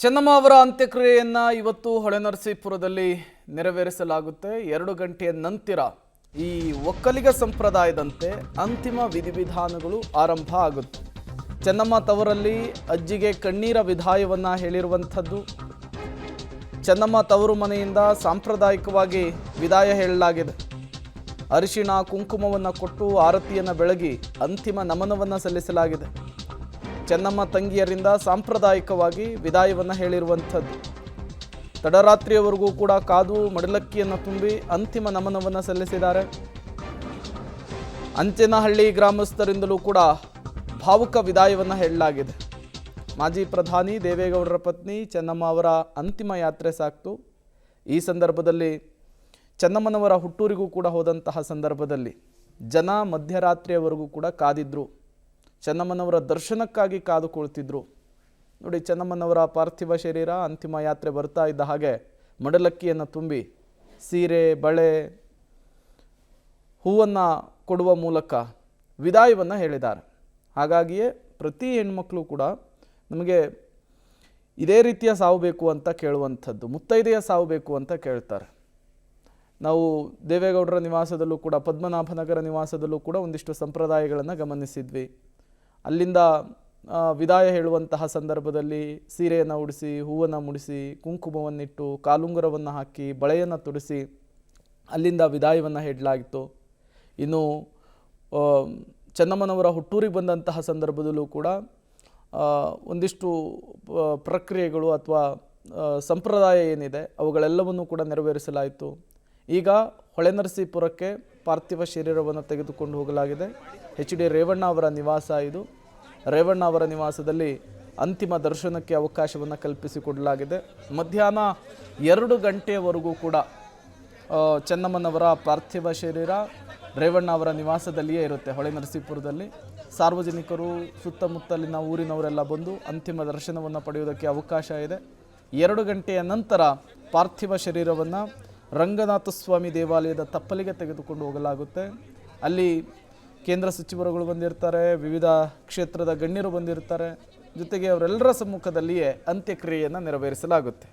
ಚೆನ್ನಮ್ಮ ಅವರ ಅಂತ್ಯಕ್ರಿಯೆಯನ್ನು ಇವತ್ತು ಹೊಳೆನರಸೀಪುರದಲ್ಲಿ ನೆರವೇರಿಸಲಾಗುತ್ತೆ. 2 ಗಂಟೆಯ ನಂತರ ಈ ಒಕ್ಕಲಿಗ ಸಂಪ್ರದಾಯದಂತೆ ಅಂತಿಮ ವಿಧಿವಿಧಾನಗಳು ಆರಂಭ ಆಗುತ್ತೆ. ಚೆನ್ನಮ್ಮ ತವರಲ್ಲಿ ಅಜ್ಜಿಗೆ ಕಣ್ಣೀರ ವಿದಾಯವನ್ನು ಹೇಳಿರುವಂಥದ್ದು. ಚೆನ್ನಮ್ಮ ತವರು ಮನೆಯಿಂದ ಸಾಂಪ್ರದಾಯಿಕವಾಗಿ ವಿದಾಯ ಹೇಳಲಾಗಿದೆ. ಅರಿಶಿಣ ಕುಂಕುಮವನ್ನು ಕೊಟ್ಟು ಆರತಿಯನ್ನು ಬೆಳಗಿ ಅಂತಿಮ ನಮನವನ್ನು ಸಲ್ಲಿಸಲಾಗಿದೆ. ಚೆನ್ನಮ್ಮ ತಂಗಿಯರಿಂದ ಸಾಂಪ್ರದಾಯಿಕವಾಗಿ ವಿದಾಯವನ್ನು ಹೇಳಿರುವಂಥದ್ದು. ತಡರಾತ್ರಿಯವರೆಗೂ ಕೂಡ ಕಾದು ಮಡಲಕ್ಕಿಯನ್ನು ತುಂಬಿ ಅಂತಿಮ ನಮನವನ್ನು ಸಲ್ಲಿಸಿದ್ದಾರೆ. ಅಂಚೇನಹಳ್ಳಿ ಗ್ರಾಮಸ್ಥರಿಂದಲೂ ಕೂಡ ಭಾವುಕ ವಿದಾಯವನ್ನು ಹೇಳಲಾಗಿದೆ. ಮಾಜಿ ಪ್ರಧಾನಿ ದೇವೇಗೌಡರ ಪತ್ನಿ ಚೆನ್ನಮ್ಮ ಅವರ ಅಂತಿಮ ಯಾತ್ರೆ ಸಾಕ್ತು. ಈ ಸಂದರ್ಭದಲ್ಲಿ ಚೆನ್ನಮ್ಮನವರ ಹುಟ್ಟೂರಿಗೂ ಕೂಡ ಹೋದಂತಹ ಸಂದರ್ಭದಲ್ಲಿ ಜನ ಮಧ್ಯರಾತ್ರಿಯವರೆಗೂ ಕೂಡ ಕಾದಿದ್ರು. ಚೆನ್ನಮ್ಮನವರ ದರ್ಶನಕ್ಕಾಗಿ ಕಾದು ಕುಳಿತಿದ್ರು. ನೋಡಿ, ಚೆನ್ನಮ್ಮನವರ ಪಾರ್ಥಿವ ಶರೀರ ಅಂತಿಮ ಯಾತ್ರೆ ಬರ್ತಾ ಇದ್ದ ಹಾಗೆ ಮಡಲಕ್ಕಿಯನ್ನು ತುಂಬಿ ಸೀರೆ ಬಳೆ ಹೂವನ್ನು ಕೊಡುವ ಮೂಲಕ ವಿದಾಯವನ್ನು ಹೇಳಿದ್ದಾರೆ. ಹಾಗಾಗಿಯೇ ಪ್ರತಿ ಹೆಣ್ಮಕ್ಳು ಕೂಡ ನಮಗೆ ಇದೇ ರೀತಿಯ ಸಾವು ಬೇಕು ಅಂತ ಕೇಳುವಂಥದ್ದು, ಮುತ್ತೈದೆಯ ಸಾವು ಬೇಕು ಅಂತ ಕೇಳ್ತಾರೆ. ನಾವು ದೇವೇಗೌಡರ ನಿವಾಸದಲ್ಲೂ ಕೂಡ, ಪದ್ಮನಾಭನಗರ ನಿವಾಸದಲ್ಲೂ ಕೂಡ ಒಂದಿಷ್ಟು ಸಂಪ್ರದಾಯಗಳನ್ನು ಗಮನಿಸಿದ್ವಿ. ಅಲ್ಲಿಂದ ವಿದಾಯ ಹೇಳುವಂತಹ ಸಂದರ್ಭದಲ್ಲಿ ಸೀರೆಯನ್ನು ಉಡಿಸಿ, ಹೂವನ್ನು ಮುಡಿಸಿ, ಕುಂಕುಮವನ್ನಿಟ್ಟು, ಕಾಲುಂಗರವನ್ನು ಹಾಕಿ, ಬಳೆಯನ್ನು ತೊಡಿಸಿ ಅಲ್ಲಿಂದ ವಿದಾಯವನ್ನು ಹೇಳಲಾಗಿತ್ತು. ಇನ್ನು ಚೆನ್ನಮ್ಮನವರ ಹುಟ್ಟೂರಿಗೆ ಬಂದಂತಹ ಸಂದರ್ಭದಲ್ಲೂ ಕೂಡ ಒಂದಿಷ್ಟು ಪ್ರಕ್ರಿಯೆಗಳು ಅಥವಾ ಸಂಪ್ರದಾಯ ಏನಿದೆ ಅವುಗಳೆಲ್ಲವನ್ನೂ ಕೂಡ ನೆರವೇರಿಸಲಾಯಿತು. ಈಗ ಹೊಳೆನರಸೀಪುರಕ್ಕೆ ಪಾರ್ಥಿವ ಶರೀರವನ್ನು ತೆಗೆದುಕೊಂಡು ಹೋಗಲಾಗಿದೆ. HD ರೇವಣ್ಣ ಅವರ ನಿವಾಸ ಇದು. ರೇವಣ್ಣ ಅವರ ನಿವಾಸದಲ್ಲಿ ಅಂತಿಮ ದರ್ಶನಕ್ಕೆ ಅವಕಾಶವನ್ನು ಕಲ್ಪಿಸಿಕೊಡಲಾಗಿದೆ. ಮಧ್ಯಾಹ್ನ 2 ಗಂಟೆಯವರೆಗೂ ಕೂಡ ಚೆನ್ನಮ್ಮನವರ ಪಾರ್ಥಿವ ಶರೀರ ರೇವಣ್ಣ ಅವರ ನಿವಾಸದಲ್ಲಿಯೇ ಇರುತ್ತೆ. ಹೊಳೆನರಸೀಪುರದಲ್ಲಿ ಸಾರ್ವಜನಿಕರು, ಸುತ್ತಮುತ್ತಲಿನ ಊರಿನವರೆಲ್ಲ ಬಂದು ಅಂತಿಮ ದರ್ಶನವನ್ನು ಪಡೆಯುವುದಕ್ಕೆ ಅವಕಾಶ ಇದೆ. 2 ಗಂಟೆಯ ನಂತರ ಪಾರ್ಥಿವ ಶರೀರವನ್ನು ರಂಗನಾಥ ಸ್ವಾಮಿ ದೇವಾಲಯದ ತಪ್ಪಲಿಗೆ ತೆಗೆದುಕೊಂಡು ಹೋಗಲಾಗುತ್ತೆ. ಅಲ್ಲಿ ಕೇಂದ್ರ ಸಚಿವರುಗಳು ಬಂದಿರ್ತಾರೆ, ವಿವಿಧ ಕ್ಷೇತ್ರದ ಗಣ್ಯರು ಬಂದಿರ್ತಾರೆ. ಜೊತೆಗೆ ಅವರೆಲ್ಲರ ಸಮ್ಮುಖದಲ್ಲಿಯೇ ಅಂತ್ಯಕ್ರಿಯೆಯನ್ನು ನೆರವೇರಿಸಲಾಗುತ್ತೆ.